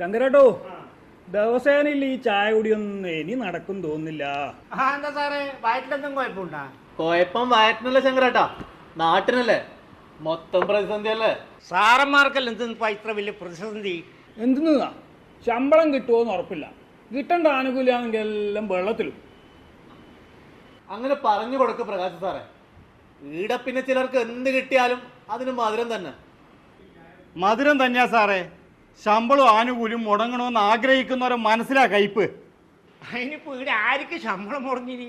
ശങ്കരേട്ടോ, ദിവസേനയിൽ ഈ ചായ കുടിയൊന്നും ഇനി നടക്കും തോന്നുന്നില്ല. എന്താ സാറേ, വയറ്റിലെന്തും കുഴപ്പമുണ്ടാ? കുഴപ്പം വയറ്റിനല്ലേ ശങ്കരേട്ടാ, നാട്ടിനല്ലേ. മൊത്തം പ്രതിസന്ധി അല്ലേ. സാറന്മാർക്കല്ല എന്തിപ്പോ ഇത്ര വലിയ പ്രതിസന്ധി? എന്തിനാ ശമ്പളം കിട്ടുമോന്ന് ഉറപ്പില്ല, കിട്ടേണ്ട ആനുകൂല്യാണെങ്കിൽ എല്ലാം വെള്ളത്തിലും. അങ്ങനെ പറഞ്ഞു കൊടുക്ക് പ്രകാശ് സാറേ. ഈടെ പിന്നെ ചിലർക്ക് എന്ത് കിട്ടിയാലും അതിന് മധുരം തന്നെ. മധുരം തന്നെയാ സാറേ. ശമ്പളം ആനുകൂല്യം മുടങ്ങണമെന്ന് ആഗ്രഹിക്കുന്നവരെ മനസ്സിലാ കയ്പ്. അതിനിപ്പോ ഇവിടെ ആർക്ക് ശമ്പളം മുടങ്ങിനി?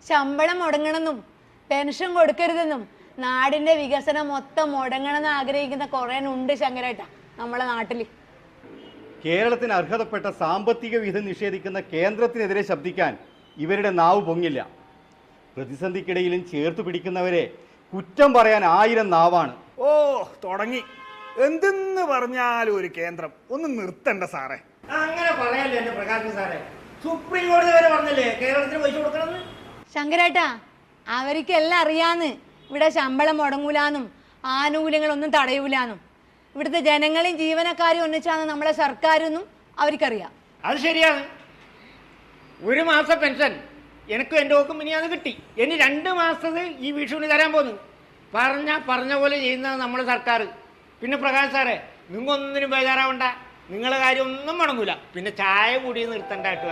ശമ്പളം മുടങ്ങണമെന്നും പെൻഷൻ കൊടുക്കരുതെന്നും നാടിന്റെ വികസനം മൊത്തം മുടങ്ങണമെന്ന് ആഗ്രഹിക്കുന്ന കുറെ ഉണ്ട് ശങ്കരേട്ട നമ്മളെ നാട്ടില്. കേരളത്തിന് അർഹതപ്പെട്ട സാമ്പത്തിക വിഹിതം നിഷേധിക്കുന്ന കേന്ദ്രത്തിനെതിരെ ശബ്ദിക്കാൻ ഇവരുടെ നാവ് പൊങ്ങില്ല. പ്രതിസന്ധിക്കിടയിലും ചേർത്തു പിടിക്കുന്നവരെ കുറ്റം പറയാൻ 1000 നാവാണ്. ഓ തുടങ്ങി. എന്തെന്ന് പറഞ്ഞാലും ഒരു കേന്ദ്രം ഒന്ന് നിർത്തണ്ട സാറേ. അങ്ങനെ പറയല്ലേ എന്റെ പ്രകാശ് സാറേ. സുപ്രീം കോടതി വരെ പറഞ്ഞല്ലേ കേരളത്തിന് പൈസ കൊടുക്കണമെന്ന്. ശങ്കരേട്ടാ, അവർക്കെല്ലാം അറിയാന്ന് ഇവിടെ ശമ്പളം മുടങ്ങൂലാന്നും ആനുകൂല്യങ്ങളൊന്നും തടയൂലാന്നും. ഇവിടുത്തെ ജനങ്ങളെയും ജീവനക്കാരെയും ഒന്നിച്ചാണ് നമ്മളെ സർക്കാരെന്നും അവർക്കറിയാം. അത് ശരിയാണ്. 1 മാസം പെൻഷൻ എനിക്കും എൻ്റെ ഓക്കും ഇനി അത് കിട്ടി. ഇനി 2 മാസത്തത് ഈ വിഷുവിന് തരാൻ പോന്നു. പറഞ്ഞ പോലെ ചെയ്യുന്നത് നമ്മുടെ സർക്കാർ. പിന്നെ പ്രകാശ് സാറേ, നിങ്ങൊന്നിനും ബേജാറാവണ്ട. നിങ്ങളെ കാര്യം ഒന്നും മുടങ്ങൂല. പിന്നെ ചായ കൂടി നിർത്തണ്ടായിട്ടു.